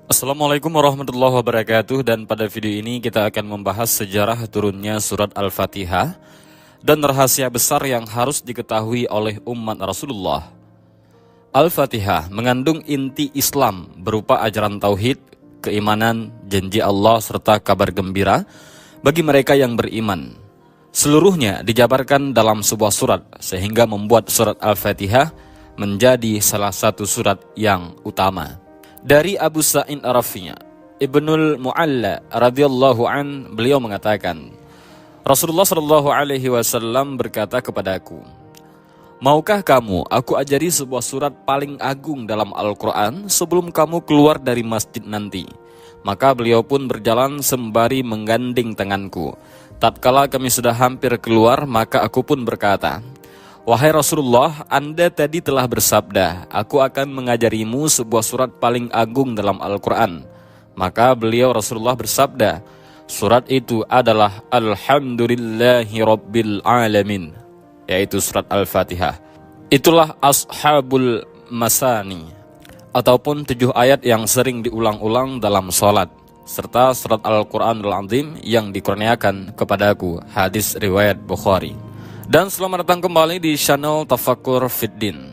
Assalamualaikum warahmatullahi wabarakatuh, dan pada video ini kita akan membahas sejarah turunnya surat Al-Fatihah dan rahasia besar yang harus diketahui oleh umat Rasulullah. Al-Fatihah mengandung inti Islam berupa ajaran tauhid, keimanan, janji Allah serta kabar gembira bagi mereka yang beriman. Seluruhnya dijabarkan dalam sebuah surat sehingga membuat surat Al-Fatihah menjadi salah satu surat yang utama. Dari Abu Sa'id Ar-Rafi' Ibnul Mu'alla radhiyallahu an, beliau mengatakan, Rasulullah sallallahu alaihi wasallam berkata kepadaku, "Maukah kamu aku ajari sebuah surat paling agung dalam Al-Qur'an sebelum kamu keluar dari masjid nanti?" Maka beliau pun berjalan sembari menggandeng tanganku. Tatkala kami sudah hampir keluar, maka aku pun berkata, "Wahai Rasulullah, Anda tadi telah bersabda, aku akan mengajarimu sebuah surat paling agung dalam Al-Quran." Maka beliau Rasulullah bersabda, surat itu adalah Alhamdulillahi Rabbil Alamin, yaitu surat Al-Fatihah. Itulah Ashabul Masani, ataupun 7 ayat yang sering diulang-ulang dalam sholat, serta surat Al-Quranul Azim yang dikurniakan kepadaku. Hadis riwayat Bukhari. Dan selamat datang kembali di channel Tafakkur Fiddin.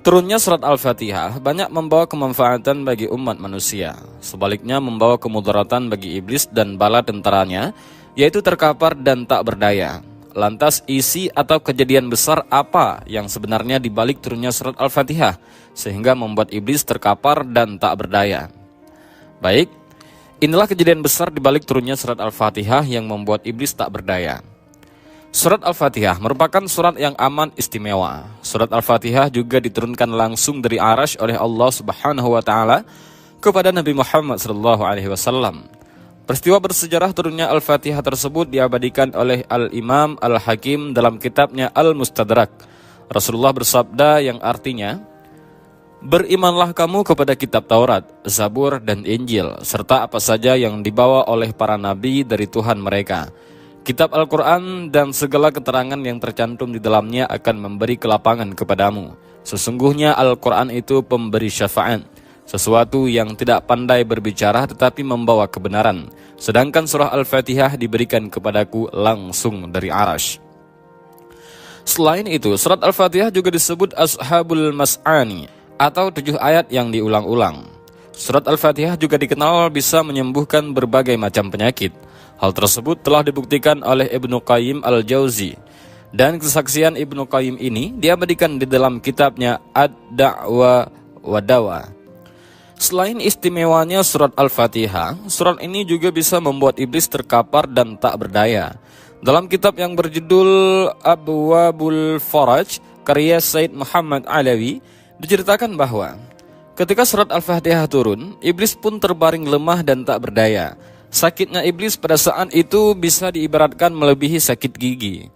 Turunnya surat Al-Fatihah banyak membawa kemanfaatan bagi umat manusia. Sebaliknya membawa kemudaratan bagi iblis dan bala tentaranya, yaitu terkapar dan tak berdaya. Lantas isi atau kejadian besar apa yang sebenarnya dibalik turunnya surat Al-Fatihah sehingga membuat iblis terkapar dan tak berdaya? Baik, inilah kejadian besar dibalik turunnya surat Al-Fatihah yang membuat iblis tak berdaya. Surat Al-Fatihah merupakan surat yang aman istimewa. Surat Al-Fatihah juga diturunkan langsung dari Arasy oleh Allah Subhanahu wa taala kepada Nabi Muhammad SAW. Peristiwa bersejarah turunnya Al-Fatihah tersebut diabadikan oleh Al-Imam Al-Hakim dalam kitabnya Al-Mustadrak. Rasulullah bersabda yang artinya, "Berimanlah kamu kepada kitab Taurat, Zabur, dan Injil, serta apa saja yang dibawa oleh para nabi dari Tuhan mereka. Kitab Al-Quran dan segala keterangan yang tercantum di dalamnya akan memberi kelapangan kepadamu. Sesungguhnya Al-Quran itu pemberi syafaat, sesuatu yang tidak pandai berbicara tetapi membawa kebenaran. Sedangkan surah Al-Fatihah diberikan kepadaku langsung dari Arasy." Selain itu, surat Al-Fatihah juga disebut Ashabul Mas'ani, atau 7 ayat yang diulang-ulang. Surat Al-Fatihah juga dikenal bisa menyembuhkan berbagai macam penyakit. Hal tersebut telah dibuktikan oleh Ibnu Qayyim Al-Jauzi, dan kesaksian Ibnu Qayyim ini diabadikan di dalam kitabnya Ad-Da'wa wa Dawa. Selain istimewanya surat Al-Fatihah, surat ini juga bisa membuat iblis terkapar dan tak berdaya. Dalam kitab yang berjudul Abwabul Faraj, karya Said Muhammad Alawi, diceritakan bahwa ketika surat Al-Fatihah turun, iblis pun terbaring lemah dan tak berdaya. Sakitnya iblis pada saat itu bisa diibaratkan melebihi sakit gigi.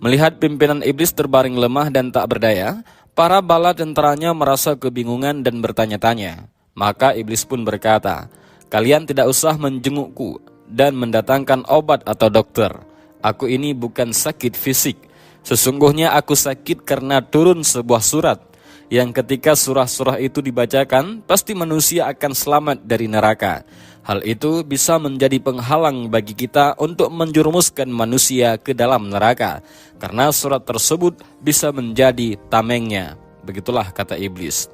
Melihat pimpinan iblis terbaring lemah dan tak berdaya, para bala tentaranya merasa kebingungan dan bertanya-tanya. Maka iblis pun berkata, "Kalian tidak usah menjengukku dan mendatangkan obat atau dokter. Aku ini bukan sakit fisik. Sesungguhnya aku sakit karena turun sebuah surat yang ketika surah-surah itu dibacakan, pasti manusia akan selamat dari neraka. Hal itu bisa menjadi penghalang bagi kita untuk menjerumuskan manusia ke dalam neraka, karena surat tersebut bisa menjadi tamengnya." Begitulah kata iblis.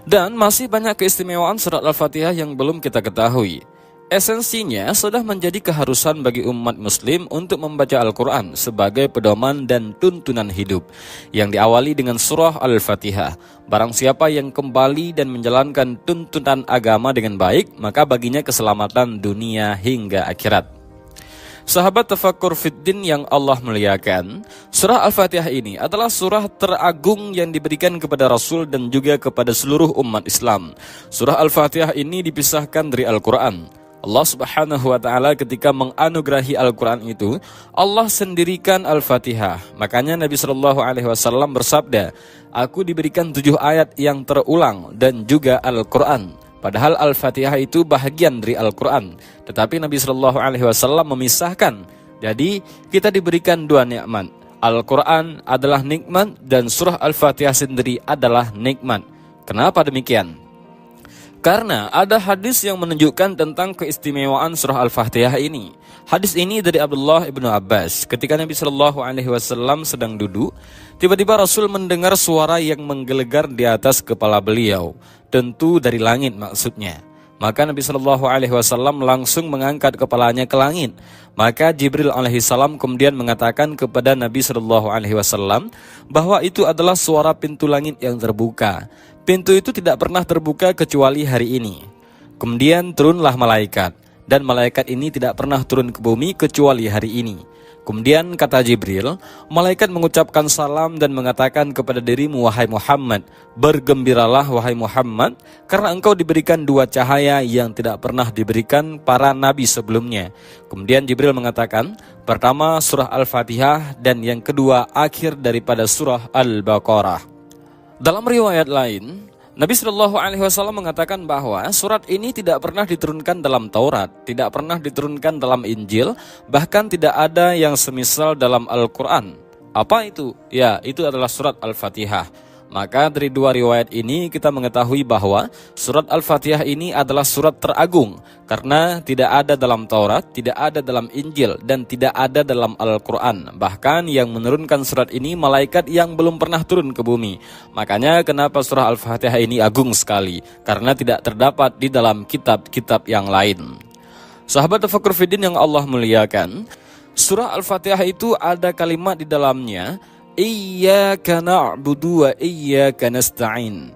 Dan masih banyak keistimewaan surat Al-Fatihah yang belum kita ketahui. Esensinya sudah menjadi keharusan bagi umat muslim untuk membaca Al-Quran sebagai pedoman dan tuntunan hidup, yang diawali dengan surah Al-Fatihah. Barang siapa yang kembali dan menjalankan tuntunan agama dengan baik, maka baginya keselamatan dunia hingga akhirat. Sahabat Tafakkur Fiddin yang Allah muliakan, surah Al-Fatihah ini adalah surah teragung yang diberikan kepada Rasul dan juga kepada seluruh umat Islam. Surah Al-Fatihah ini dipisahkan dari Al-Quran. Allah Subhanahu wa taala ketika menganugerahi Al-Quran itu, Allah sendirikan Al-Fatihah. Makanya Nabi Shallallahu alaihi wasallam bersabda, "Aku diberikan 7 ayat yang terulang dan juga Al-Quran." Padahal Al-Fatihah itu bahagian dari Al-Quran, tetapi Nabi Shallallahu alaihi wasallam memisahkan. Jadi kita diberikan 2 nikmat. Al-Quran adalah nikmat dan surah Al-Fatihah sendiri adalah nikmat. Kenapa demikian? Karena ada hadis yang menunjukkan tentang keistimewaan surah Al-Fatihah ini. Hadis ini dari Abdullah ibnu Abbas. Ketika Nabi Shallallahu Alaihi Wasallam sedang duduk, tiba-tiba Rasul mendengar suara yang menggelegar di atas kepala beliau. Tentu dari langit maksudnya. Maka Nabi Shallallahu Alaihi Wasallam langsung mengangkat kepalanya ke langit. Maka Jibril alaihissalam kemudian mengatakan kepada Nabi Shallallahu Alaihi Wasallam bahwa itu adalah suara pintu langit yang terbuka. Pintu itu tidak pernah terbuka kecuali hari ini. Kemudian turunlah malaikat, dan malaikat ini tidak pernah turun ke bumi kecuali hari ini. Kemudian kata Jibril, malaikat mengucapkan salam dan mengatakan kepada dirimu, wahai Muhammad, bergembiralah wahai Muhammad, karena engkau diberikan dua cahaya yang tidak pernah diberikan para nabi sebelumnya. Kemudian Jibril mengatakan, pertama surah Al-Fatihah, dan yang kedua akhir daripada surah Al-Baqarah. Dalam riwayat lain, Nabi Shallallahu Alaihi Wasallam mengatakan bahwa surat ini tidak pernah diturunkan dalam Taurat, tidak pernah diturunkan dalam Injil, bahkan tidak ada yang semisal dalam Al-Quran. Apa itu? Ya, itu adalah surat Al-Fatihah. Maka dari dua riwayat ini kita mengetahui bahwa surat Al-Fatihah ini adalah surat teragung, karena tidak ada dalam Taurat, tidak ada dalam Injil, dan tidak ada dalam Al-Quran. Bahkan yang menurunkan surat ini malaikat yang belum pernah turun ke bumi. Makanya kenapa surah Al-Fatihah ini agung sekali, karena tidak terdapat di dalam kitab-kitab yang lain. Sahabat Tafakkur Fiddin yang Allah muliakan, surah Al-Fatihah itu ada kalimat di dalamnya, Iyyaka na'budu wa iyyaka nasta'in.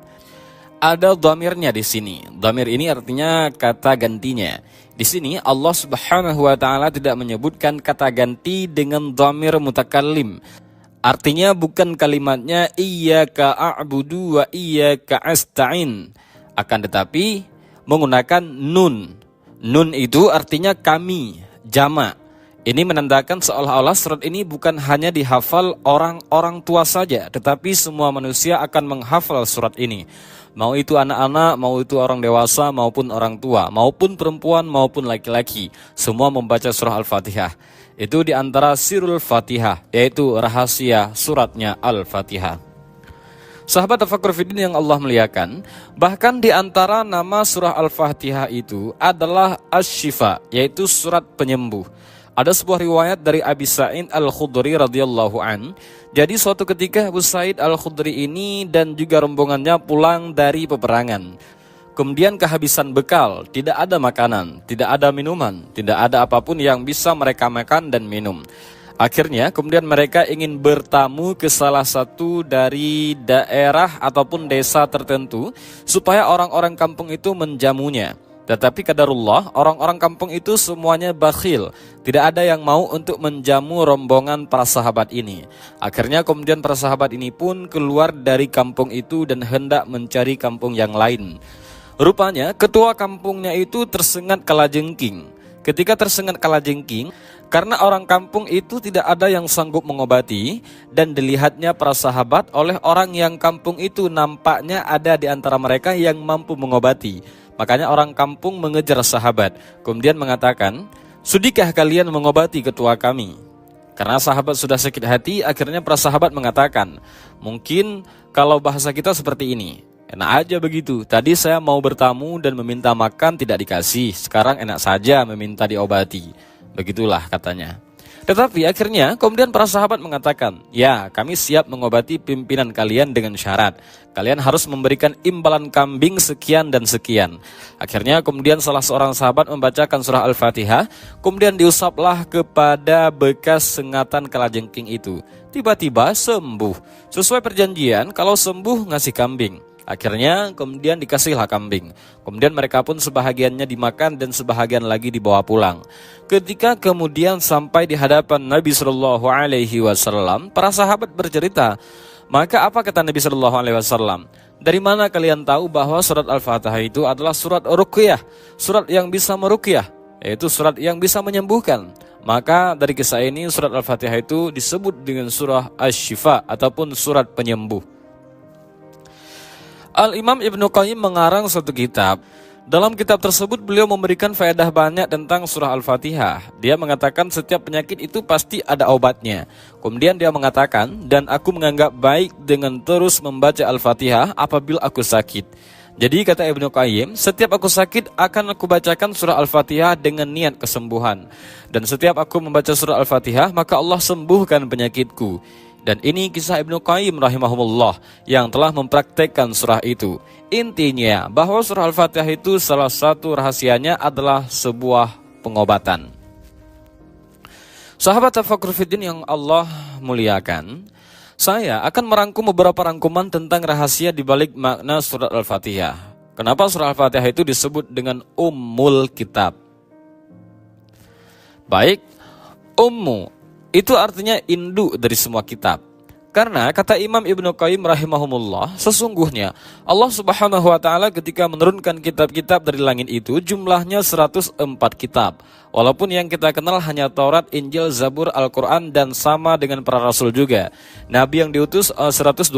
Ada dhamirnya di sini. Dhamir ini artinya kata gantinya. Di sini Allah Subhanahu wa taala tidak menyebutkan kata ganti dengan dhamir mutakallim. Artinya bukan kalimatnya iyyaka a'budu wa iyyaka asta'in. Akan tetapi menggunakan nun. Nun itu artinya kami, jamak. Ini menandakan seolah-olah surat ini bukan hanya dihafal orang-orang tua saja, tetapi semua manusia akan menghafal surat ini. Mau itu anak-anak, mau itu orang dewasa, maupun orang tua, maupun perempuan, maupun laki-laki. Semua membaca surah Al-Fatihah. Itu diantara sirul Fatihah, yaitu rahasia suratnya Al-Fatihah. Sahabat Tafakkur Fiddin yang Allah muliakan, bahkan di antara nama surah Al-Fatihah itu adalah Asy-Syifa, yaitu surat penyembuh. Ada sebuah riwayat dari Abi Sa'id Al-Khudri radhiyallahu an. Jadi suatu ketika Abu Sa'id Al-Khudri ini dan juga rombongannya pulang dari peperangan. Kemudian kehabisan bekal, tidak ada makanan, tidak ada minuman, tidak ada apapun yang bisa mereka makan dan minum. Akhirnya kemudian mereka ingin bertamu ke salah satu dari daerah ataupun desa tertentu supaya orang-orang kampung itu menjamunya. Tetapi qadarullah, orang-orang kampung itu semuanya bakhil. Tidak ada yang mau untuk menjamu rombongan para sahabat ini. Akhirnya kemudian para sahabat ini pun keluar dari kampung itu dan hendak mencari kampung yang lain. Rupanya ketua kampungnya itu tersengat kalajengking. Ketika tersengat kalajengking, karena orang kampung itu tidak ada yang sanggup mengobati, dan dilihatnya para sahabat oleh orang yang kampung itu nampaknya ada di antara mereka yang mampu mengobati. Makanya orang kampung mengejar sahabat, kemudian mengatakan, sudikah kalian mengobati ketua kami? Karena sahabat sudah sakit hati, akhirnya para sahabat mengatakan, mungkin kalau bahasa kita seperti ini, enak aja begitu. Tadi saya mau bertamu dan meminta makan tidak dikasih, sekarang enak saja meminta diobati. Begitulah katanya. Tetapi akhirnya kemudian para sahabat mengatakan, ya kami siap mengobati pimpinan kalian dengan syarat. Kalian harus memberikan imbalan kambing sekian dan sekian. Akhirnya kemudian salah seorang sahabat membacakan surah Al-Fatihah, kemudian diusaplah kepada bekas sengatan kalajengking itu. Tiba-tiba sembuh. Sesuai perjanjian, kalau sembuh ngasih kambing. Akhirnya kemudian dikasihlah kambing. Kemudian mereka pun sebahagiannya dimakan dan sebahagian lagi dibawa pulang. Ketika kemudian sampai di hadapan Nabi Shallallahu Alaihi Wasallam, para sahabat bercerita. Maka apa kata Nabi Shallallahu Alaihi Wasallam? Dari mana kalian tahu bahwa surat Al-Fatihah itu adalah surat ruqyah, surat yang bisa meruqyah, yaitu surat yang bisa menyembuhkan? Maka dari kisah ini surat Al-Fatihah itu disebut dengan surah Asy-Syifa ataupun surat penyembuh. Al-Imam Ibnu Qayyim mengarang suatu kitab. Dalam kitab tersebut beliau memberikan faedah banyak tentang surah Al-Fatihah. Dia mengatakan setiap penyakit itu pasti ada obatnya. Kemudian dia mengatakan, dan aku menganggap baik dengan terus membaca Al-Fatihah apabila aku sakit. Jadi kata Ibnu Qayyim, setiap aku sakit akan aku bacakan surah Al-Fatihah dengan niat kesembuhan. Dan setiap aku membaca surah Al-Fatihah, maka Allah sembuhkan penyakitku. Dan ini kisah Ibnu Qayyim rahimahumullah yang telah mempraktekkan surah itu. Intinya bahwa surah Al-Fatihah itu salah satu rahasianya adalah sebuah pengobatan. Sahabat Tafakkur Fiddin yang Allah muliakan, saya akan merangkum beberapa rangkuman tentang rahasia di balik makna surat Al-Fatihah. Kenapa surah Al-Fatihah itu disebut dengan Ummul Kitab? Baik, Ummu itu artinya induk dari semua kitab. Karena kata Imam Ibnu Qayyim rahimahumullah, sesungguhnya Allah Subhanahu wa taala ketika menurunkan kitab-kitab dari langit itu jumlahnya 104 kitab. Walaupun yang kita kenal hanya Taurat, Injil, Zabur, Al-Quran dan sama dengan para rasul juga. Nabi yang diutus 124.000.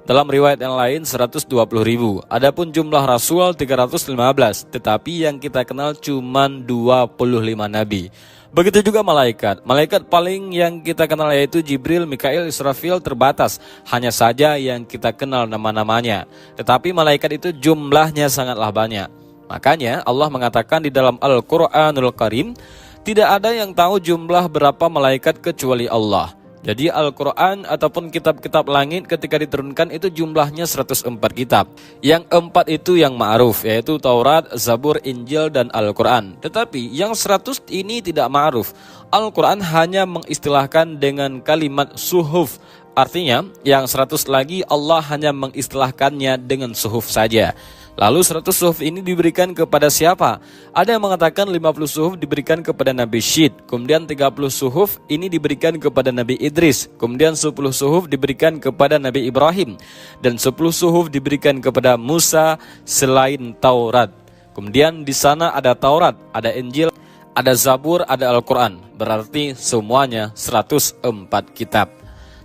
Dalam riwayat yang lain 120.000. Adapun jumlah rasul 315, tetapi yang kita kenal cuma 25 nabi. Begitu juga malaikat. Malaikat paling yang kita kenal yaitu Jibril, Mikail, Israfil terbatas. Hanya saja yang kita kenal nama-namanya. Tetapi malaikat itu jumlahnya sangatlah banyak. Makanya Allah mengatakan di dalam Al-Quranul Karim, tidak ada yang tahu jumlah berapa malaikat kecuali Allah. Jadi Al-Quran ataupun kitab-kitab langit ketika diturunkan itu jumlahnya 104 kitab. Yang 4 itu yang ma'ruf, yaitu Taurat, Zabur, Injil, dan Al-Quran. Tetapi yang 100 ini tidak ma'ruf. Al-Quran hanya mengistilahkan dengan kalimat suhuf. Artinya yang 100 lagi Allah hanya mengistilahkannya dengan suhuf saja. Lalu 100 suhuf ini diberikan kepada siapa? Ada yang mengatakan 50 suhuf diberikan kepada Nabi Syed, kemudian 30 suhuf ini diberikan kepada Nabi Idris, kemudian 10 suhuf diberikan kepada Nabi Ibrahim, dan 10 suhuf diberikan kepada Musa selain Taurat. Kemudian di sana ada Taurat, ada Injil, ada Zabur, ada Al-Quran. Berarti semuanya 104 kitab.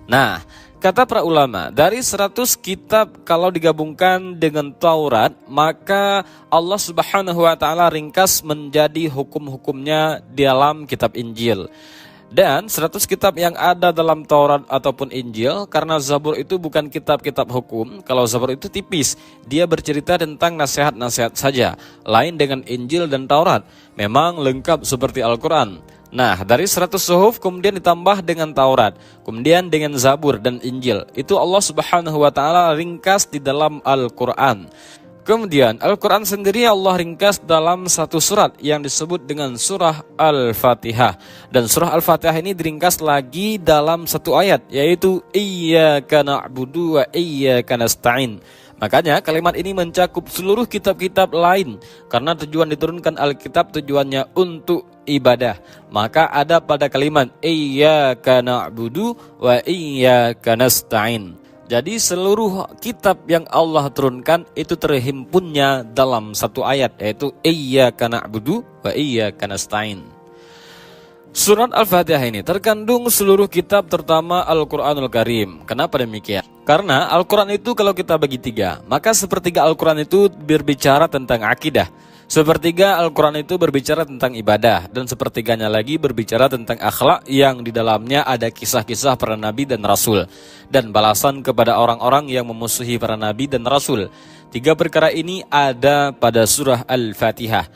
Nah, kata para ulama, dari 100 kitab kalau digabungkan dengan Taurat, maka Allah Subhanahu wa taala ringkas menjadi hukum-hukumnya dalam kitab Injil. Dan 100 kitab yang ada dalam Taurat ataupun Injil, karena Zabur itu bukan kitab-kitab hukum, kalau Zabur itu tipis, dia bercerita tentang nasihat-nasihat saja. Lain dengan Injil dan Taurat, memang lengkap seperti Al-Quran. Nah, dari 100 suhuf kemudian ditambah dengan Taurat, kemudian dengan Zabur dan Injil. Itu Allah Subhanahu wa taala ringkas di dalam Al-Quran. Kemudian Al-Quran sendiri Allah ringkas dalam satu surat yang disebut dengan surah Al-Fatihah. Dan surah Al-Fatihah ini diringkas lagi dalam satu ayat, yaitu Iyyaka na'budu wa iyyaka nasta'in. Makanya kalimat ini mencakup seluruh kitab-kitab lain. Karena tujuan diturunkan Alkitab tujuannya untuk ibadah. Maka ada pada kalimat Iyyaka na'budu wa iyyaka nasta'in. Jadi seluruh kitab yang Allah turunkan itu terhimpunnya dalam satu ayat, yaitu Iyyaka na'budu wa iyyaka nasta'in. Surat Al-Fatihah ini terkandung seluruh kitab terutama Al-Quranul Karim. Kenapa demikian? Karena Al-Quran itu kalau kita bagi tiga, maka sepertiga Al-Quran itu berbicara tentang akidah, sepertiga Al-Quran itu berbicara tentang ibadah, dan sepertiganya lagi berbicara tentang akhlak yang di dalamnya ada kisah-kisah para nabi dan rasul, dan balasan kepada orang-orang yang memusuhi para nabi dan rasul. Tiga perkara ini ada pada surah Al-Fatihah.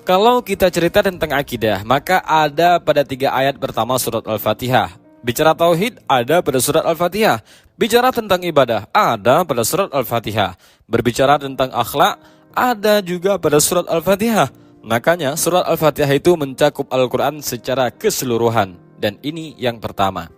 Kalau kita cerita tentang akidah, maka ada pada 3 ayat pertama surat Al-Fatihah. Bicara tauhid, ada pada surat Al-Fatihah. Bicara tentang ibadah, ada pada surat Al-Fatihah. Berbicara tentang akhlak, ada juga pada surat Al-Fatihah. Makanya surat Al-Fatihah itu mencakup Al-Quran secara keseluruhan. Dan ini yang pertama.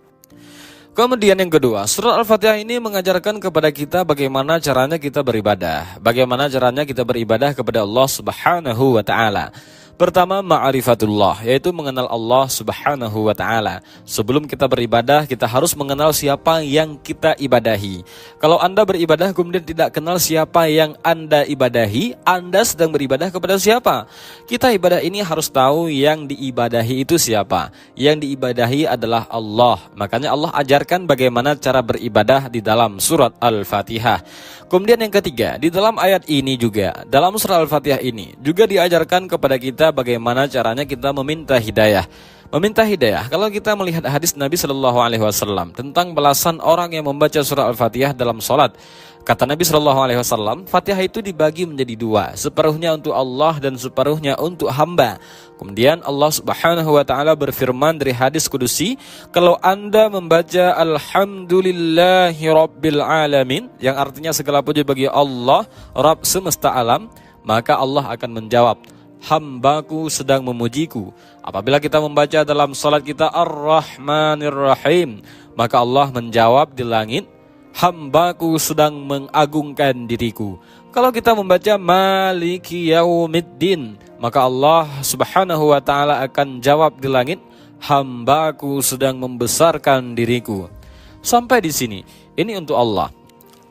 Kemudian yang kedua, surat Al-Fatihah ini mengajarkan kepada kita bagaimana caranya kita beribadah. Bagaimana caranya kita beribadah kepada Allah Subhanahu wa taala. Pertama, ma'rifatullah, yaitu mengenal Allah Subhanahu wa taala. Sebelum kita beribadah, kita harus mengenal siapa yang kita ibadahi. Kalau Anda beribadah kemudian tidak kenal siapa yang Anda ibadahi, Anda sedang beribadah kepada siapa? Kita ibadah ini harus tahu yang diibadahi itu siapa. Yang diibadahi adalah Allah. Makanya Allah ajarkan bagaimana cara beribadah di dalam surat Al-Fatihah. Kemudian yang ketiga, di dalam ayat ini juga, dalam surah Al-Fatihah ini juga diajarkan kepada kita bagaimana caranya kita meminta hidayah. Meminta hidayah, kalau kita melihat hadis Nabi SAW tentang balasan orang yang membaca surah Al-Fatihah dalam sholat. Kata Nabi SAW, Fatihah itu dibagi menjadi dua, separuhnya untuk Allah dan separuhnya untuk hamba. Kemudian Allah Subhanahu wa taala berfirman dari hadis kudusi, kalau Anda membaca Alhamdulillahi Rabbil Alamin, yang artinya segala puji bagi Allah, Rabb semesta alam, maka Allah akan menjawab, hambaku sedang memujiku. Apabila kita membaca dalam salat kita Ar-Rahmanir Rahim, maka Allah menjawab di langit, hambaku sedang mengagungkan diriku. Kalau kita membaca Maliki Yaumiddin, maka Allah Subhanahu wa taala akan jawab di langit, hambaku sedang membesarkan diriku. Sampai di sini, ini untuk Allah.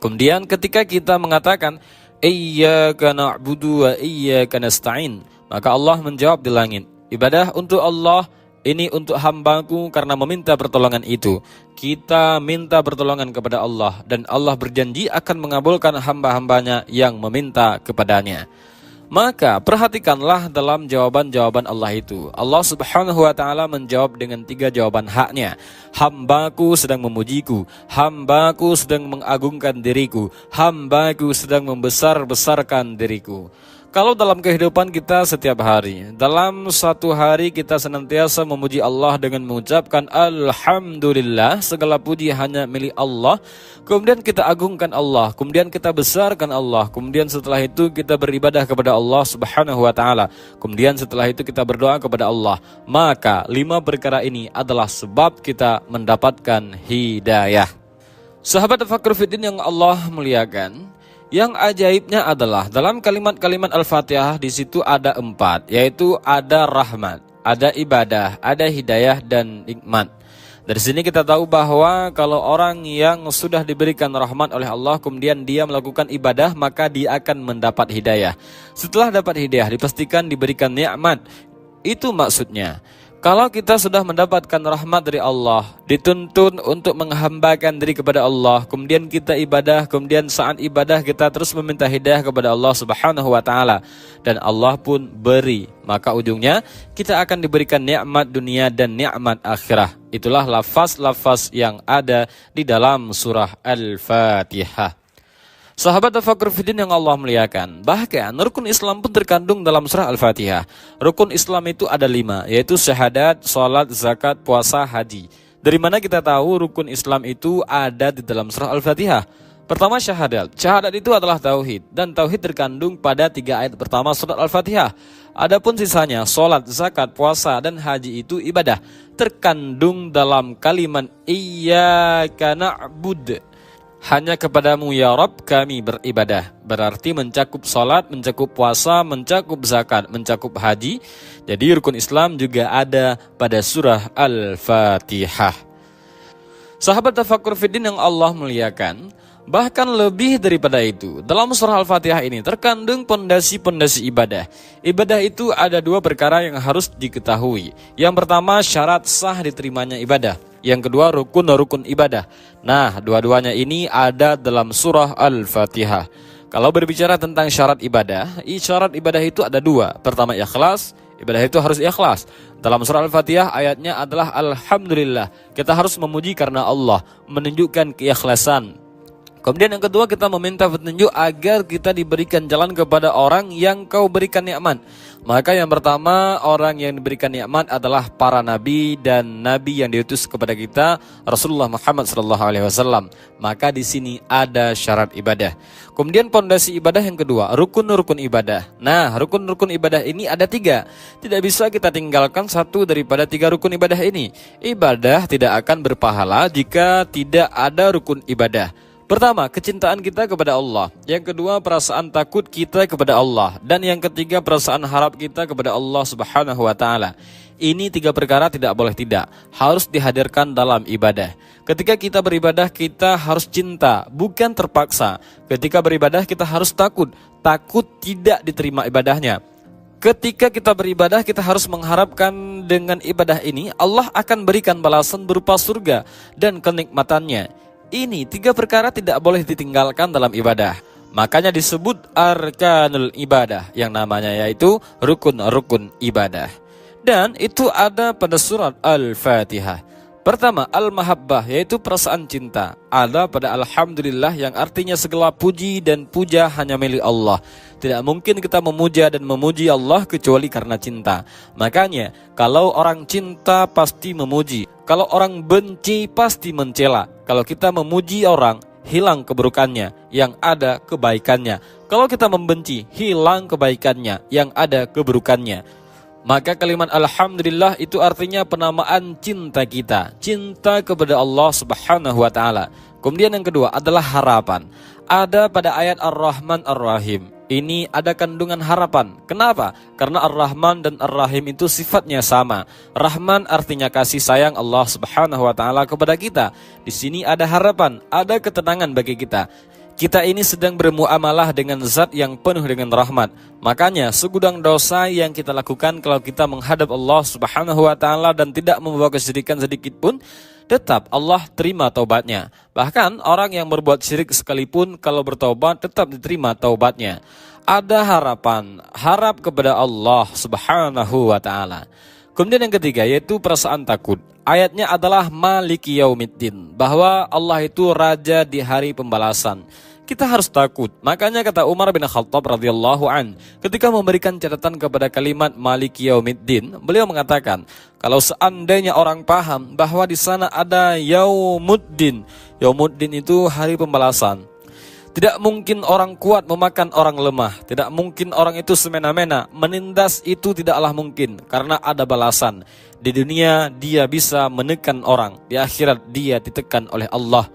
Kemudian ketika kita mengatakan Iyyaka na'budu wa iyyaka nasta'in, maka Allah menjawab di langit, ibadah untuk Allah, ini untuk hambaku karena meminta pertolongan itu. Kita minta pertolongan kepada Allah dan Allah berjanji akan mengabulkan hamba-hambanya yang meminta kepadanya. Maka perhatikanlah dalam jawaban-jawaban Allah itu. Allah Subhanahu wa taala menjawab dengan 3 jawaban haknya. Hambaku sedang memujiku, hambaku sedang mengagungkan diriku, hambaku sedang membesar-besarkan diriku. Kalau dalam kehidupan kita setiap hari, dalam satu hari kita senantiasa memuji Allah dengan mengucapkan Alhamdulillah, segala puji hanya milik Allah. Kemudian kita agungkan Allah, kemudian kita besarkan Allah, kemudian setelah itu kita beribadah kepada Allah Subhanahu wa taala. Kemudian setelah itu kita berdoa kepada Allah. Maka 5 perkara ini adalah sebab kita mendapatkan hidayah. Sahabat Tafakkur Fiddin yang Allah muliakan, yang ajaibnya adalah dalam kalimat-kalimat Al-Fatihah di situ ada 4, yaitu ada rahmat, ada ibadah, ada hidayah dan nikmat. Dari sini kita tahu bahwa kalau orang yang sudah diberikan rahmat oleh Allah kemudian dia melakukan ibadah, maka dia akan mendapat hidayah. Setelah dapat hidayah dipastikan diberikan nikmat. Itu maksudnya. Kalau kita sudah mendapatkan rahmat dari Allah, dituntun untuk menghambakan diri kepada Allah, kemudian kita ibadah, kemudian saat ibadah kita terus meminta hidayah kepada Allah Subhanahu wa taala, dan Allah pun beri, maka ujungnya kita akan diberikan nikmat dunia dan nikmat akhirah. Itulah lafaz-lafaz yang ada di dalam surah Al-Fatihah. Sahabat Tafakkur Fiddin yang Allah muliakan, bahkan rukun Islam pun terkandung dalam surah Al-Fatihah. Rukun Islam itu ada 5, yaitu syahadat, salat, zakat, puasa, haji. Dari mana kita tahu rukun Islam itu ada di dalam surah Al-Fatihah? Pertama syahadat. Syahadat itu adalah tauhid, dan tauhid terkandung pada 3 ayat pertama surat Al-Fatihah. Adapun sisanya salat, zakat, puasa dan haji itu ibadah, terkandung dalam kalimat Iyyaka na'bud. Hanya kepadamu ya Rabb kami beribadah. Berarti mencakup salat, mencakup puasa, mencakup zakat, mencakup haji. Jadi rukun Islam juga ada pada surah Al-Fatihah. Sahabat Tafakkur Fiddin yang Allah muliakan, bahkan lebih daripada itu, dalam surah Al-Fatihah ini terkandung pondasi-pondasi ibadah. Ibadah itu ada 2 perkara yang harus diketahui. Yang pertama syarat sah diterimanya ibadah. Yang kedua rukun-rukun ibadah. Nah, dua-duanya ini ada dalam surah Al-Fatihah. Kalau berbicara tentang syarat ibadah itu ada 2. Pertama ikhlas, ibadah itu harus ikhlas. Dalam surah Al-Fatihah ayatnya adalah Alhamdulillah. Kita harus memuji karena Allah, menunjukkan keikhlasan. Kemudian yang kedua kita meminta petunjuk agar kita diberikan jalan kepada orang yang kau berikan nikmat. Maka yang pertama orang yang diberikan nikmat adalah para nabi dan nabi yang diutus kepada kita Rasulullah Muhammad SAW. Maka di sini ada syarat ibadah. Kemudian pondasi ibadah yang kedua rukun-rukun ibadah. Nah rukun-rukun ibadah ini ada 3. Tidak bisa kita tinggalkan satu daripada 3 rukun ibadah ini. Ibadah tidak akan berpahala jika tidak ada rukun ibadah. Pertama, kecintaan kita kepada Allah. Yang kedua, perasaan takut kita kepada Allah. Dan yang ketiga, perasaan harap kita kepada Allah Subhanahu wa taala. Ini 3 perkara tidak boleh tidak, harus dihadirkan dalam ibadah. Ketika kita beribadah, kita harus cinta, bukan terpaksa. Ketika beribadah, kita harus takut tidak diterima ibadahnya. Ketika kita beribadah, kita harus mengharapkan dengan ibadah ini Allah akan berikan balasan berupa surga dan kenikmatannya. Ini 3 perkara tidak boleh ditinggalkan dalam ibadah. Makanya disebut arkanul ibadah, yang namanya yaitu rukun-rukun ibadah. Dan itu ada pada surat Al-Fatihah. Pertama, al-mahabbah, yaitu perasaan cinta. Ada pada alhamdulillah yang artinya segala puji dan puja hanya milik Allah. Tidak mungkin kita memuja dan memuji Allah kecuali karena cinta. Makanya, kalau orang cinta pasti memuji. Kalau orang benci pasti mencela. Kalau kita memuji orang, hilang keburukannya, yang ada kebaikannya. Kalau kita membenci, hilang kebaikannya, yang ada keburukannya. Maka kalimat alhamdulillah itu artinya penamaan cinta kita, cinta kepada Allah Subhanahu wa taala. Kemudian yang kedua adalah harapan. Ada pada ayat Ar-Rahman Ar-Rahim. Ini ada kandungan harapan. Kenapa? Karena Ar-Rahman dan Ar-Rahim itu sifatnya sama. Rahman artinya kasih sayang Allah Subhanahu wa taala kepada kita. Di sini ada harapan, ada ketenangan bagi kita. Kita ini sedang bermuamalah dengan zat yang penuh dengan rahmat. Makanya segudang dosa yang kita lakukan kalau kita menghadap Allah Subhanahu wa taala dan tidak membawa kesyirikan sedikit pun, tetap Allah terima taubatnya. Bahkan orang yang berbuat syirik sekalipun kalau bertaubat tetap diterima taubatnya. Ada harapan, harap kepada Allah Subhanahu wa taala. Kemudian yang ketiga yaitu perasaan takut. Ayatnya adalah Maliki Yaumiddin, bahwa Allah itu raja di hari pembalasan. Kita harus takut. Makanya kata Umar bin Khattab radhiyallahu an, ketika memberikan catatan kepada kalimat Maliki Yaumiddin, beliau mengatakan, kalau seandainya orang paham bahwa di sana ada Yaumuddin. Yaumuddin itu hari pembalasan. Tidak mungkin orang kuat memakan orang lemah. Tidak mungkin orang itu semena-mena. Menindas itu tidaklah mungkin. Karena ada balasan. Di dunia dia bisa menekan orang. Di akhirat dia ditekan oleh Allah.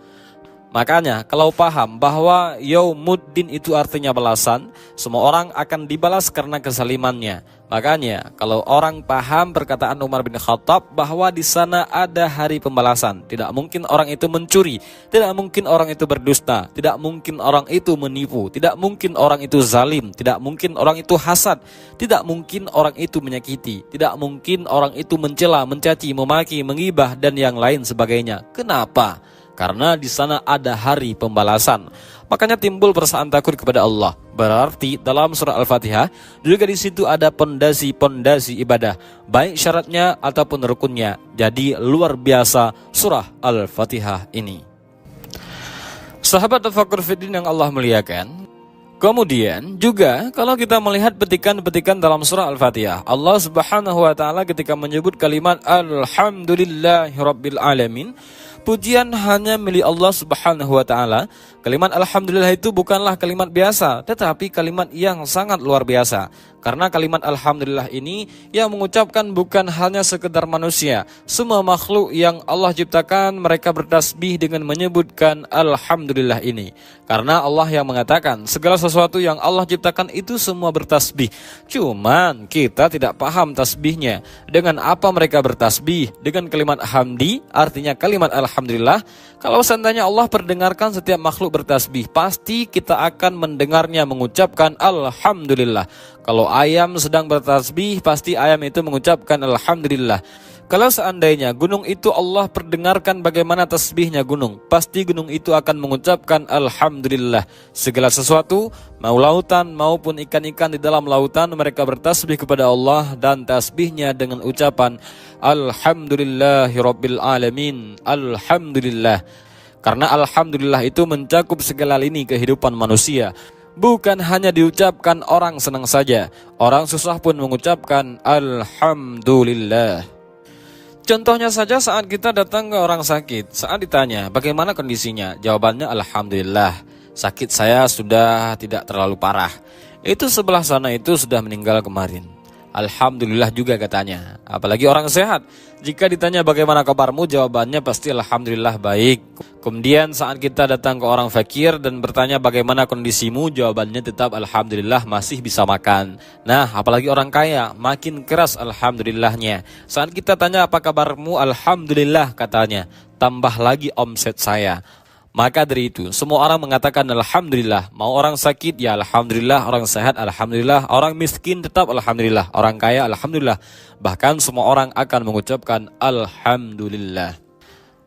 Makanya kalau paham bahwa Yaumuddin itu artinya balasan, semua orang akan dibalas karena kesalimannya. Makanya kalau orang paham perkataan Umar bin Khattab bahwa di sana ada hari pembalasan, tidak mungkin orang itu mencuri, tidak mungkin orang itu berdusta, tidak mungkin orang itu menipu, tidak mungkin orang itu zalim, tidak mungkin orang itu hasad, tidak mungkin orang itu menyakiti, tidak mungkin orang itu mencela, mencaci, memaki, menggibah dan yang lain sebagainya. Kenapa? Karena di sana ada hari pembalasan. Makanya timbul perasaan takut kepada Allah. Berarti dalam surah Al-Fatihah juga di situ ada pondasi-pondasi ibadah, baik syaratnya ataupun rukunnya. Jadi luar biasa surah Al-Fatihah ini. Sahabat Tafakkur Fiddin yang Allah muliakan. Kemudian juga kalau kita melihat petikan-petikan dalam surah Al-Fatihah, Allah Subhanahu wa taala ketika menyebut kalimat Alhamdulillahirabbil alamin, pujian hanya milik Allah Subhanahu wa taala. Kalimat alhamdulillah itu bukanlah kalimat biasa, tetapi kalimat yang sangat luar biasa. Karena kalimat alhamdulillah ini yang mengucapkan bukan hanya sekedar manusia. Semua makhluk yang Allah ciptakan mereka bertasbih dengan menyebutkan alhamdulillah ini. Karena Allah yang mengatakan segala sesuatu yang Allah ciptakan itu semua bertasbih. Cuman kita tidak paham tasbihnya. Dengan apa mereka bertasbih? Dengan kalimat hamdi, artinya kalimat alhamdulillah. Kalau seandainya Allah perdengarkan setiap makhluk bertasbih, pasti kita akan mendengarnya mengucapkan alhamdulillah. Kalau ayam sedang bertasbih, pasti ayam itu mengucapkan alhamdulillah. Kalau seandainya gunung itu Allah perdengarkan bagaimana tasbihnya gunung, pasti gunung itu akan mengucapkan alhamdulillah. Segala sesuatu, mau lautan maupun ikan-ikan di dalam lautan, mereka bertasbih kepada Allah dan tasbihnya dengan ucapan alhamdulillahirabbil alamin. Alhamdulillah. Karena alhamdulillah itu mencakup segala lini kehidupan manusia. Bukan hanya diucapkan orang senang saja, orang susah pun mengucapkan alhamdulillah. Contohnya saja saat kita datang ke orang sakit, saat ditanya bagaimana kondisinya, jawabannya alhamdulillah, sakit saya sudah tidak terlalu parah. Itu sebelah sana itu sudah meninggal kemarin. Alhamdulillah juga katanya. Apalagi orang sehat, jika ditanya bagaimana kabarmu, jawabannya pasti alhamdulillah baik. Kemudian saat kita datang ke orang fakir dan bertanya bagaimana kondisimu, jawabannya tetap alhamdulillah masih bisa makan. Nah, apalagi orang kaya, makin keras alhamdulillahnya. Saat kita tanya apa kabarmu, alhamdulillah katanya, tambah lagi omset saya. Maka dari itu, semua orang mengatakan alhamdulillah. Mau orang sakit, ya alhamdulillah. Orang sehat, alhamdulillah. Orang miskin tetap alhamdulillah. Orang kaya, alhamdulillah. Bahkan semua orang akan mengucapkan alhamdulillah.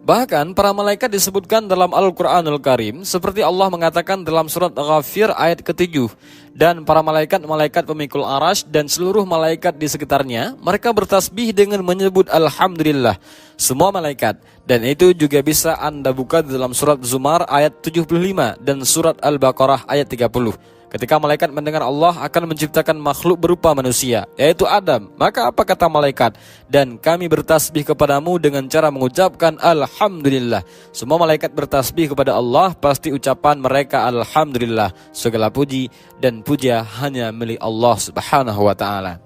Bahkan para malaikat disebutkan dalam Al-Quranul Karim seperti Allah mengatakan dalam surat Ghafir ayat ke-7. Dan para malaikat-malaikat pemikul arash dan seluruh malaikat di sekitarnya, mereka bertasbih dengan menyebut Alhamdulillah. Semua malaikat. Dan itu juga bisa Anda buka di dalam surat Zumar ayat 75 dan surat Al-Baqarah ayat 30. Ketika malaikat mendengar Allah akan menciptakan makhluk berupa manusia, yaitu Adam, maka apa kata malaikat? Dan kami bertasbih kepadamu dengan cara mengucapkan Alhamdulillah. Semua malaikat bertasbih kepada Allah, pasti ucapan mereka Alhamdulillah. Segala puji dan puja hanya milik Allah Subhanahu wa ta'ala.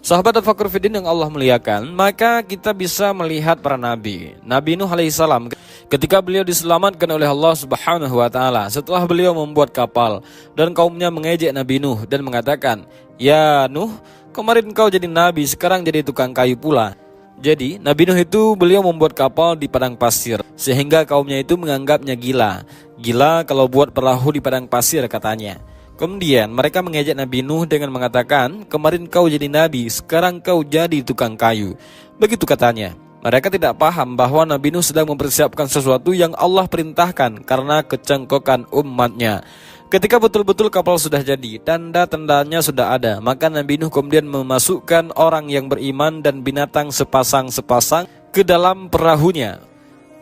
Sahabat Al-Fakur Fiddin yang Allah muliakan, maka kita bisa melihat para nabi. Nabi Nuh alaihissalam ketika beliau diselamatkan oleh Allah Subhanahu wa ta'ala setelah beliau membuat kapal, dan kaumnya mengejek Nabi Nuh dan mengatakan, "Ya Nuh, kemarin kau jadi nabi, sekarang jadi tukang kayu pula." Jadi Nabi Nuh itu beliau membuat kapal di padang pasir, sehingga kaumnya itu menganggapnya gila. Gila kalau buat perahu di padang pasir, katanya. Kemudian mereka mengejek Nabi Nuh dengan mengatakan, "Kemarin kau jadi nabi, sekarang kau jadi tukang kayu." Begitu katanya. Mereka tidak paham bahwa Nabi Nuh sedang mempersiapkan sesuatu yang Allah perintahkan karena kecengkokan umatnya. Ketika betul-betul kapal sudah jadi, tanda-tandanya sudah ada, maka Nabi Nuh kemudian memasukkan orang yang beriman dan binatang sepasang-sepasang ke dalam perahunya.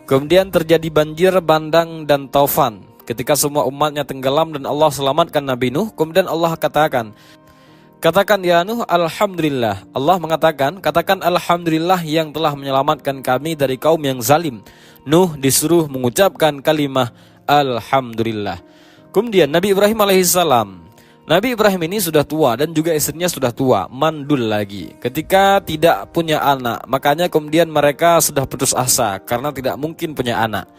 Kemudian terjadi banjir bandang dan taufan. Ketika semua umatnya tenggelam dan Allah selamatkan Nabi Nuh, kemudian Allah katakan, "Katakan ya Nuh, Alhamdulillah." Allah mengatakan, "Katakan Alhamdulillah yang telah menyelamatkan kami dari kaum yang zalim." Nuh disuruh mengucapkan kalimah Alhamdulillah. Kemudian Nabi Ibrahim alaihissalam. Nabi Ibrahim ini sudah tua dan juga istrinya sudah tua, mandul lagi. Ketika tidak punya anak, makanya kemudian mereka sudah putus asa karena tidak mungkin punya anak.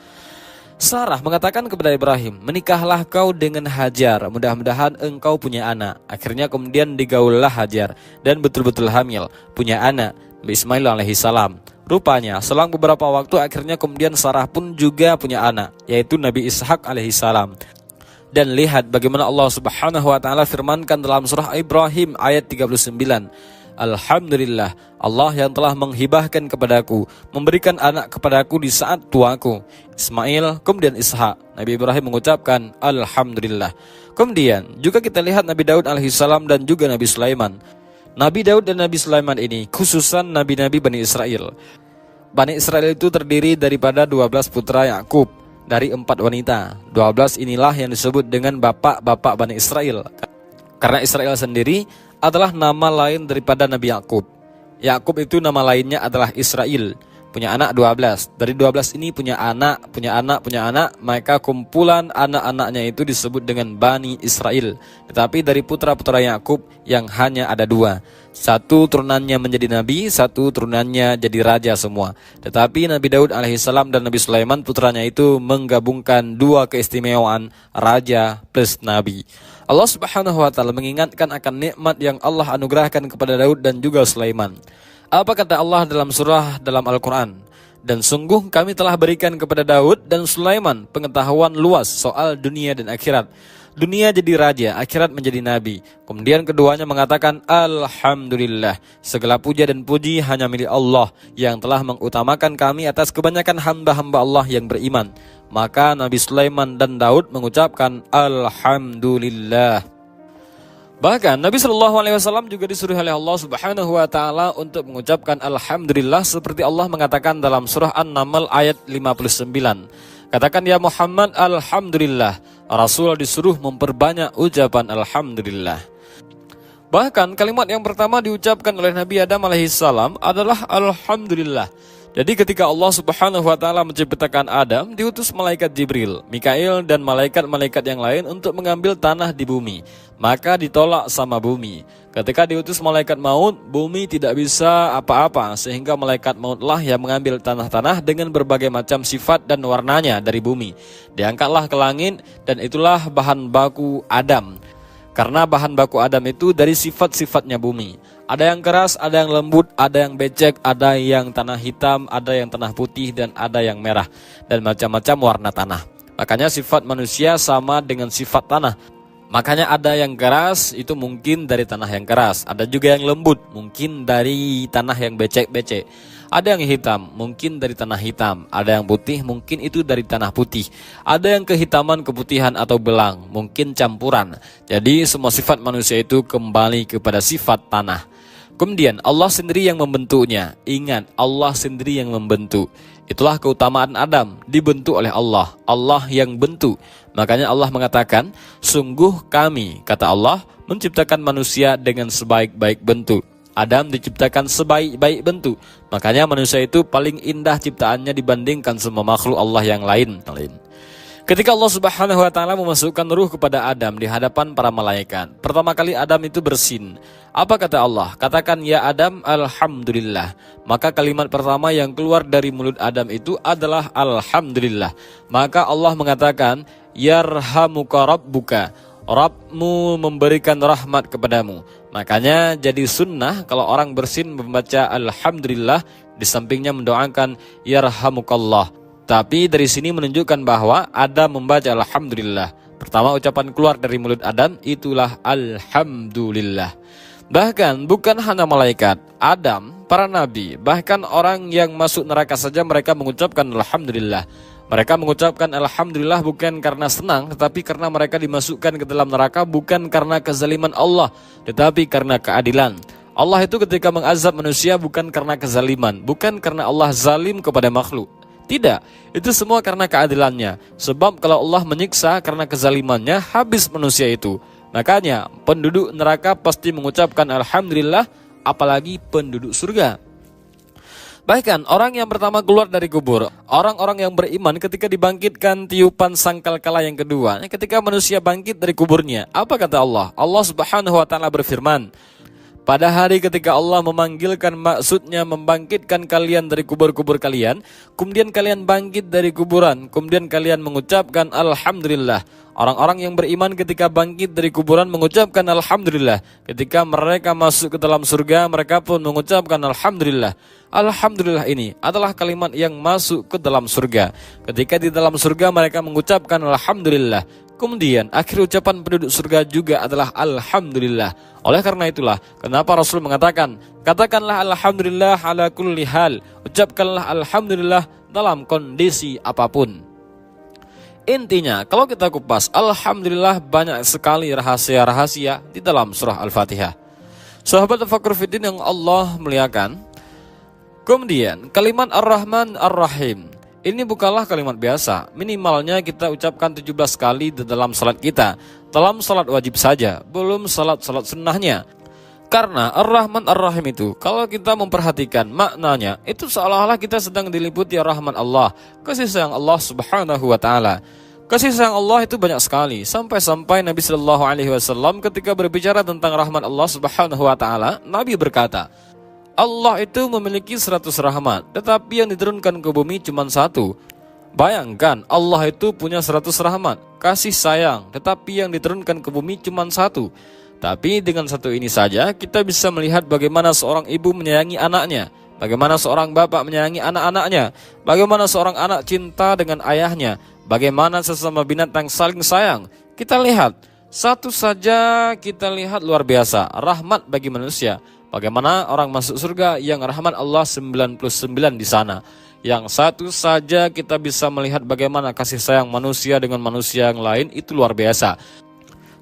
Sarah mengatakan kepada Ibrahim, "Menikahlah kau dengan Hajar, mudah-mudahan engkau punya anak." Akhirnya kemudian digaullah Hajar dan betul-betul hamil, punya anak, Nabi Ismail alaihissalam. Rupanya selang beberapa waktu akhirnya kemudian Sarah pun juga punya anak, yaitu Nabi Ishak alaihissalam. Dan lihat bagaimana Allah Subhanahu wa ta'ala firmankan dalam surah Ibrahim ayat 39. "Alhamdulillah, Allah yang telah menghibahkan kepadaku, memberikan anak kepadaku di saat tuaku." Ismail, kemudian Ishak. Nabi Ibrahim mengucapkan Alhamdulillah. Kemudian juga kita lihat Nabi Daud alaihissalam dan juga Nabi Sulaiman. Nabi Daud dan Nabi Sulaiman ini khususan nabi-nabi Bani Israel. Bani Israel itu terdiri daripada 12 putra Yakub dari 4 wanita. 12 inilah yang disebut dengan bapak-bapak Bani Israel. Karena Israel sendiri adalah nama lain daripada Nabi Yakub. Yakub itu nama lainnya adalah Israel. Punya anak 12. Dari 12 ini punya anak. Maka kumpulan anak-anaknya itu disebut dengan Bani Israel. Tetapi dari putra-putra Yakub yang hanya ada 2. Satu turunannya menjadi nabi, satu turunannya jadi raja semua. Tetapi Nabi Daud alaihissalam dan Nabi Sulaiman putranya itu menggabungkan 2 keistimewaan, raja plus nabi. Allah Subhanahu wa ta'ala mengingatkan akan nikmat yang Allah anugerahkan kepada Daud dan juga Sulaiman. Apa kata Allah dalam surah dalam Al-Quran? "Dan sungguh kami telah berikan kepada Daud dan Sulaiman pengetahuan luas soal dunia dan akhirat. Dunia jadi raja, akhirat menjadi nabi." Kemudian keduanya mengatakan Alhamdulillah. Segala puja dan puji hanya milik Allah yang telah mengutamakan kami atas kebanyakan hamba-hamba Allah yang beriman. Maka Nabi Sulaiman dan Daud mengucapkan Alhamdulillah. Bahkan Nabi SAW juga disuruh oleh Allah Subhanahu wa ta'ala untuk mengucapkan Alhamdulillah seperti Allah mengatakan dalam surah An-Naml ayat 59. Katakan ya Muhammad Alhamdulillah. Rasul disuruh memperbanyak ucapan Alhamdulillah. Bahkan kalimat yang pertama diucapkan oleh Nabi Adam alaihissalam adalah Alhamdulillah. Jadi ketika Allah Subhanahu wa ta'ala menciptakan Adam, diutus malaikat Jibril, Mikail dan malaikat-malaikat yang lain untuk mengambil tanah di bumi. Maka ditolak sama bumi. Ketika diutus malaikat maut, bumi tidak bisa apa-apa, sehingga malaikat mautlah yang mengambil tanah-tanah dengan berbagai macam sifat dan warnanya dari bumi. Diangkatlah ke langit dan itulah bahan baku Adam. Karena bahan baku Adam itu dari sifat-sifatnya bumi. Ada yang keras, ada yang lembut, ada yang becek, ada yang tanah hitam, ada yang tanah putih, dan ada yang merah. Dan macam-macam warna tanah. Makanya sifat manusia sama dengan sifat tanah. Makanya ada yang keras, itu mungkin dari tanah yang keras. Ada juga yang lembut, mungkin dari tanah yang becek-becek. Ada yang hitam, mungkin dari tanah hitam. Ada yang putih, mungkin itu dari tanah putih. Ada yang kehitaman, keputihan atau belang, mungkin campuran. Jadi semua sifat manusia itu kembali kepada sifat tanah. Kemudian Allah sendiri yang membentuknya. Ingat, Allah sendiri yang membentuk. Itulah keutamaan Adam, dibentuk oleh Allah. Allah yang bentuk. Makanya Allah mengatakan, sungguh kami, kata Allah, menciptakan manusia dengan sebaik-baik bentuk. Adam diciptakan sebaik-baik bentuk. Makanya manusia itu paling indah ciptaannya dibandingkan semua makhluk Allah yang lain. Ketika Allah Subhanahu wa taala memasukkan ruh kepada Adam di hadapan para malaikat, pertama kali Adam itu bersin. Apa kata Allah? Katakan ya Adam, alhamdulillah. Maka kalimat pertama yang keluar dari mulut Adam itu adalah alhamdulillah. Maka Allah mengatakan, yarhamuka rabbuka. Rabbmu memberikan rahmat kepadamu. Makanya jadi sunnah kalau orang bersin membaca alhamdulillah, di sampingnya mendoakan yarhamukallah. Tapi dari sini menunjukkan bahwa Adam membaca alhamdulillah. Pertama ucapan keluar dari mulut Adam itulah alhamdulillah. Bahkan bukan hanya malaikat, Adam, para nabi, bahkan orang yang masuk neraka saja mereka mengucapkan alhamdulillah. Mereka mengucapkan alhamdulillah bukan karena senang, tetapi karena mereka dimasukkan ke dalam neraka bukan karena kezaliman Allah, tetapi karena keadilan. Allah itu ketika mengazab manusia bukan karena kezaliman, bukan karena Allah zalim kepada makhluk. Tidak, itu semua karena keadilannya. Sebab kalau Allah menyiksa karena kezalimannya, habis manusia itu. Makanya penduduk neraka pasti mengucapkan alhamdulillah, apalagi penduduk surga. Bahkan orang yang pertama keluar dari kubur, orang-orang yang beriman ketika dibangkitkan tiupan sangkakala yang kedua, ketika manusia bangkit dari kuburnya, apa kata Allah? Allah Subhanahu wa taala berfirman, pada hari ketika Allah memanggilkan, maksudnya membangkitkan kalian dari kubur-kubur kalian, kemudian kalian bangkit dari kuburan, kemudian kalian mengucapkan alhamdulillah. Orang-orang yang beriman ketika bangkit dari kuburan mengucapkan alhamdulillah. Ketika mereka masuk ke dalam surga, mereka pun mengucapkan alhamdulillah. Alhamdulillah ini adalah kalimat yang masuk ke dalam surga. Ketika di dalam surga mereka mengucapkan alhamdulillah. Kemudian akhir ucapan penduduk surga juga adalah alhamdulillah. Oleh karena itulah kenapa Rasul mengatakan, katakanlah alhamdulillah ala kulli hal. Ucapkanlah alhamdulillah dalam kondisi apapun. Intinya, kalau kita kupas, alhamdulillah banyak sekali rahasia-rahasia di dalam surah Al-Fatihah. Sahabat Tafakkur Fiddin yang Allah muliakan. Kemudian, kalimat Ar-Rahman Ar-Rahim. Ini bukanlah kalimat biasa. Minimalnya kita ucapkan 17 kali di dalam salat kita. Dalam salat wajib saja, belum salat-salat sunnahnya. Karena Ar-Rahman Ar-Rahim itu, kalau kita memperhatikan maknanya, itu seolah-olah kita sedang diliputi rahmat Allah, kasih sayang Allah Subhanahu wa taala. Kasih sayang Allah itu banyak sekali, sampai-sampai Nabi sallallahu alaihi wasallam ketika berbicara tentang rahmat Allah Subhanahu wa taala, Nabi berkata, Allah itu memiliki 100 rahmat, tetapi yang diturunkan ke bumi cuma 1. Bayangkan, Allah itu punya 100 rahmat, kasih sayang, tetapi yang diturunkan ke bumi cuma 1. Tapi dengan satu ini saja kita bisa melihat bagaimana seorang ibu menyayangi anaknya, bagaimana seorang bapak menyayangi anak-anaknya, bagaimana seorang anak cinta dengan ayahnya, bagaimana sesama binatang saling sayang. Kita lihat, satu saja kita lihat luar biasa, rahmat bagi manusia. Bagaimana orang masuk surga yang rahmat Allah 99 di sana. Yang satu saja kita bisa melihat bagaimana kasih sayang manusia dengan manusia yang lain, itu luar biasa.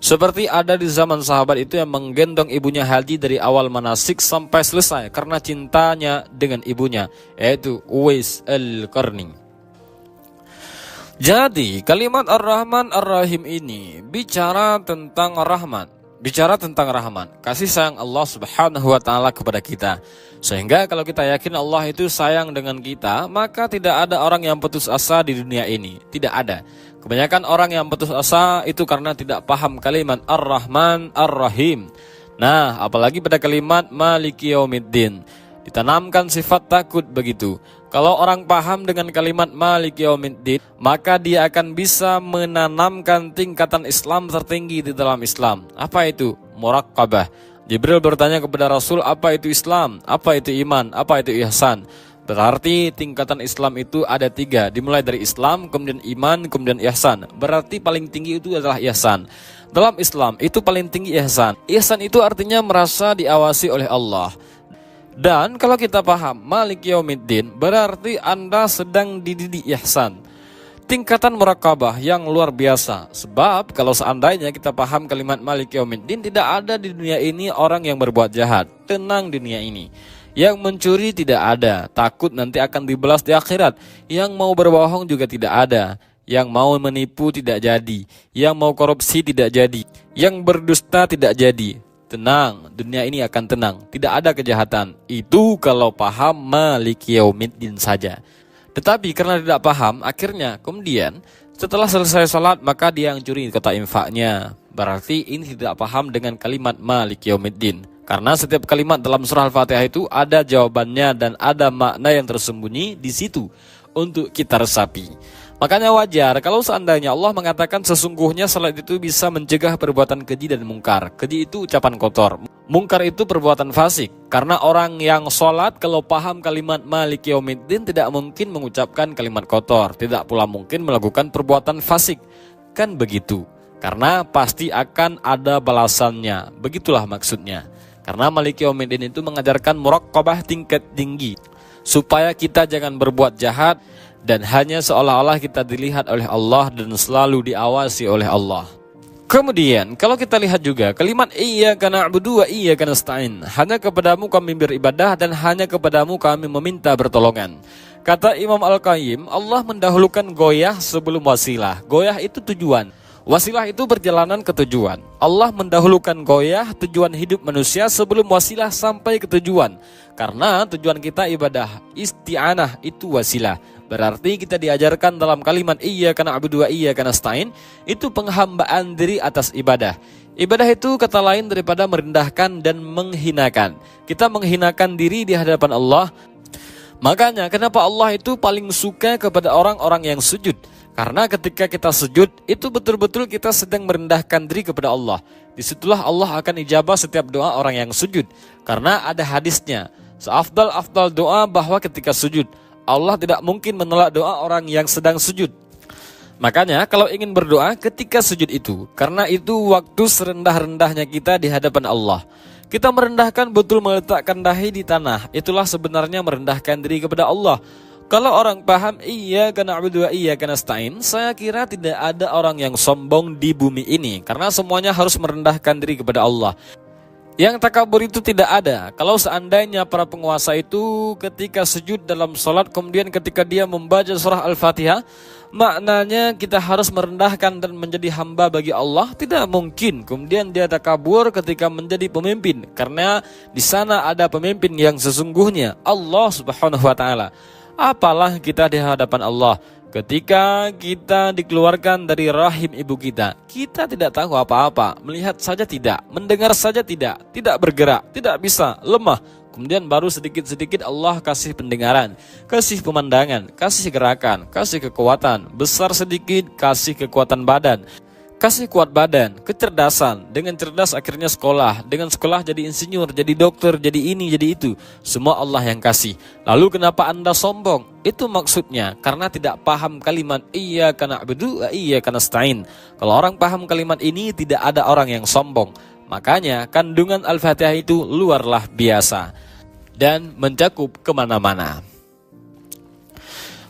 Seperti ada di zaman sahabat itu yang menggendong ibunya haji dari awal manasik sampai selesai karena cintanya dengan ibunya, yaitu Uwais Al-Qarni. Jadi kalimat Ar-Rahman Ar-Rahim ini bicara tentang rahmat, bicara tentang rahmat, kasih sayang Allah Subhanahu wa taala kepada kita. Sehingga kalau kita yakin Allah itu sayang dengan kita, maka tidak ada orang yang putus asa di dunia ini, tidak ada. Kebanyakan orang yang putus asa itu karena tidak paham kalimat Ar-Rahman Ar-Rahim. Nah, apalagi pada kalimat Maliki Yaumiddin, ditanamkan sifat takut begitu. Kalau orang paham dengan kalimat Maliki Yaumiddin, maka dia akan bisa menanamkan tingkatan Islam tertinggi di dalam Islam. Apa itu? Muraqabah. Jibril bertanya kepada Rasul, apa itu Islam? Apa itu iman? Apa itu ihsan? Berarti tingkatan Islam itu ada 3, dimulai dari Islam, kemudian iman, kemudian ihsan. Berarti paling tinggi itu adalah ihsan. Dalam Islam itu paling tinggi ihsan. Ihsan itu artinya merasa diawasi oleh Allah. Dan kalau kita paham Maliki Yaumiddin, berarti Anda sedang dididik ihsan, tingkatan muraqabah yang luar biasa. Sebab kalau seandainya kita paham kalimat Maliki Yaumiddin, tidak ada di dunia ini orang yang berbuat jahat. Tenang dunia ini. Yang mencuri tidak ada, takut nanti akan dibalas di akhirat. Yang mau berbohong juga tidak ada. Yang mau menipu tidak jadi. Yang mau korupsi tidak jadi. Yang berdusta tidak jadi. Tenang, dunia ini akan tenang. Tidak ada kejahatan. Itu kalau paham Maliki Yaumiddin saja. Tetapi karena tidak paham, akhirnya kemudian setelah selesai sholat maka dia yang curi kotak infaknya. Berarti ini tidak paham dengan kalimat Maliki Yaumiddin. Karena setiap kalimat dalam surah Al-Fatihah itu ada jawabannya dan ada makna yang tersembunyi di situ untuk kita resapi. Makanya wajar kalau seandainya Allah mengatakan sesungguhnya salat itu bisa mencegah perbuatan keji dan mungkar. Keji itu ucapan kotor, mungkar itu perbuatan fasik. Karena orang yang sholat kalau paham kalimat Maliki Yaumiddin tidak mungkin mengucapkan kalimat kotor, tidak pula mungkin melakukan perbuatan fasik. Kan begitu. Karena pasti akan ada balasannya. Begitulah maksudnya. Karena Maliki Yaumiddin itu mengajarkan muraqabah tingkat tinggi, supaya kita jangan berbuat jahat dan hanya seolah-olah kita dilihat oleh Allah dan selalu diawasi oleh Allah. Kemudian kalau kita lihat juga kalimat iyyaka na'budu wa iyyaka nasta'in, hanya kepadamu kami beribadah dan hanya kepadamu kami meminta pertolongan. Kata Imam Al-Qayyim, Allah mendahulukan goyah sebelum wasilah. Goyah itu tujuan, wasilah itu perjalanan ke tujuan. Allah mendahulukan goyah, tujuan hidup manusia, sebelum wasilah sampai ke tujuan. Karena tujuan kita ibadah, isti'anah itu wasilah. Berarti kita diajarkan dalam kalimat iyyaka na'budu wa iyyaka nasta'in itu penghambaan diri atas ibadah. Ibadah itu kata lain daripada merendahkan dan menghinakan. Kita menghinakan diri di hadapan Allah. Makanya kenapa Allah itu paling suka kepada orang-orang yang sujud. Karena ketika kita sujud, itu betul-betul kita sedang merendahkan diri kepada Allah. Disitulah Allah akan ijabah setiap doa orang yang sujud. Karena ada hadisnya, seafdal-afdal doa bahwa ketika sujud, Allah tidak mungkin menolak doa orang yang sedang sujud. Makanya kalau ingin berdoa ketika sujud itu, karena itu waktu serendah-rendahnya kita di hadapan Allah. Kita merendahkan betul meletakkan dahi di tanah. Itulah sebenarnya merendahkan diri kepada Allah. Kalau orang paham iyyaka na'budu wa iyyaka nasta'in, saya kira tidak ada orang yang sombong di bumi ini. Karena semuanya harus merendahkan diri kepada Allah. Yang takabur itu tidak ada. Kalau seandainya para penguasa itu ketika sujud dalam sholat, kemudian ketika dia membaca surah Al-Fatihah, maknanya kita harus merendahkan dan menjadi hamba bagi Allah, tidak mungkin. Kemudian dia takabur ketika menjadi pemimpin. Karena di sana ada pemimpin yang sesungguhnya Allah Subhanahu wa Ta'ala. Apalah kita di hadapan Allah. Ketika kita dikeluarkan dari rahim ibu kita, kita tidak tahu apa-apa, melihat saja tidak, mendengar saja tidak bergerak, tidak bisa, lemah. Kemudian baru sedikit-sedikit Allah kasih pendengaran, kasih pemandangan, kasih gerakan, kasih kekuatan, besar sedikit kasih kekuatan badan, kasih kuat badan, kecerdasan. Dengan cerdas akhirnya sekolah, dengan sekolah jadi insinyur, jadi dokter, jadi ini, jadi itu. Semua Allah yang kasih. Lalu kenapa Anda sombong? Itu maksudnya karena tidak paham kalimat iyyaka na'budu wa iyyaka nasta'in. Kalau orang paham kalimat ini, tidak ada orang yang sombong. Makanya kandungan Al-Fatihah itu luarlah biasa dan mencakup kemana-mana.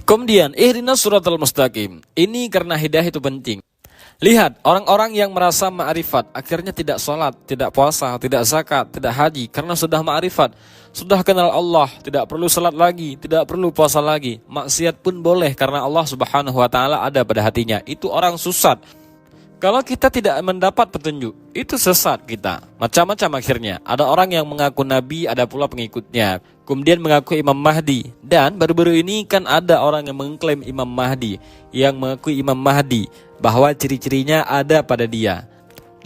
Kemudian ihdinas siratal mustaqim. Ini karena hidayah itu penting. Lihat, orang-orang yang merasa ma'rifat akhirnya tidak sholat, tidak puasa, tidak zakat, tidak haji. Karena sudah ma'rifat, sudah kenal Allah, tidak perlu sholat lagi, tidak perlu puasa lagi. Maksiat pun boleh karena Allah Subhanahu wa Ta'ala ada pada hatinya. Itu orang sesat. Kalau kita tidak mendapat petunjuk, itu sesat kita. Macam-macam akhirnya. Ada orang yang mengaku Nabi, ada pula pengikutnya. Kemudian mengaku Imam Mahdi. Dan baru-baru ini kan ada orang yang mengklaim Imam Mahdi, yang mengakui Imam Mahdi, bahwa ciri-cirinya ada pada dia.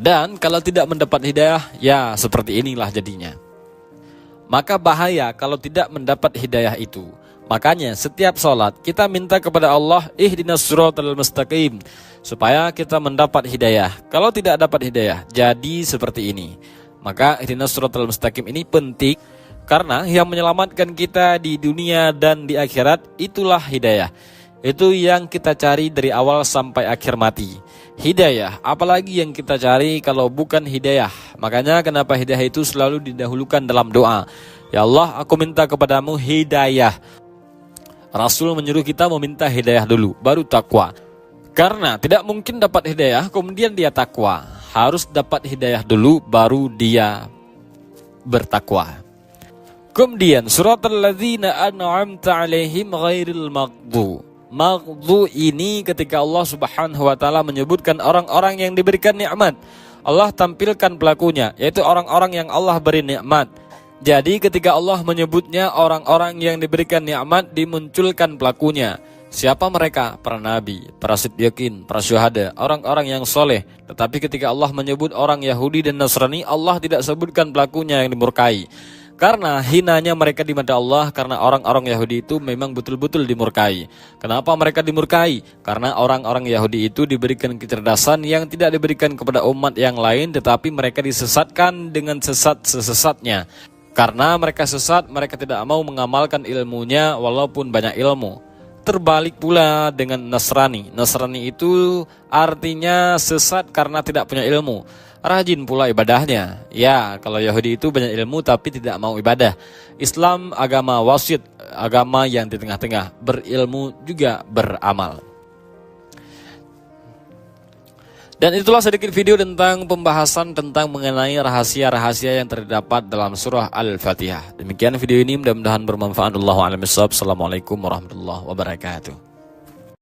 Dan kalau tidak mendapat hidayah, ya seperti inilah jadinya. Maka bahaya kalau tidak mendapat hidayah itu. Makanya setiap sholat kita minta kepada Allah ihdinas siratal mustaqim, supaya kita mendapat hidayah. Kalau tidak dapat hidayah, jadi seperti ini. Maka ihdinas siratal mustaqim ini penting, karena yang menyelamatkan kita di dunia dan di akhirat itulah hidayah. Itu yang kita cari dari awal sampai akhir mati. Hidayah, apalagi yang kita cari kalau bukan hidayah. Makanya kenapa hidayah itu selalu didahulukan dalam doa. Ya Allah, aku minta kepadamu hidayah. Rasul menyuruh kita meminta hidayah dulu, baru takwa. Karena tidak mungkin dapat hidayah, kemudian dia takwa. Harus dapat hidayah dulu, baru dia bertakwa. Kemudian, suratul ladzina an'amta alaihim ghairil maghdu. Maghdu ini ketika Allah subhanahu wa ta'ala menyebutkan orang-orang yang diberikan nikmat. Allah tampilkan pelakunya, yaitu orang-orang yang Allah beri nikmat. Jadi ketika Allah menyebutnya orang-orang yang diberikan nikmat, dimunculkan pelakunya. Siapa mereka? Para nabi, para siddiqin, para syuhada, orang-orang yang soleh. Tetapi ketika Allah menyebut orang Yahudi dan Nasrani, Allah tidak sebutkan pelakunya yang dimurkai. Karena hinanya mereka di mata Allah, karena orang-orang Yahudi itu memang betul-betul dimurkai. Kenapa mereka dimurkai? Karena orang-orang Yahudi itu diberikan kecerdasan yang tidak diberikan kepada umat yang lain, tetapi mereka disesatkan dengan sesat-sesatnya. Karena mereka sesat, mereka tidak mau mengamalkan ilmunya walaupun banyak ilmu. Terbalik pula dengan Nasrani. Nasrani itu artinya sesat karena tidak punya ilmu. Rajin pula ibadahnya. Ya, kalau Yahudi itu banyak ilmu tapi tidak mau ibadah. Islam agama wasit, agama yang di tengah-tengah, berilmu juga beramal. Dan itulah sedikit video tentang pembahasan tentang mengenai rahasia-rahasia yang terdapat dalam surah Al-Fatihah. Demikian video ini, mudah-mudahan bermanfaat. Allahu a'lam bishawab. Assalamualaikum warahmatullahi wabarakatuh.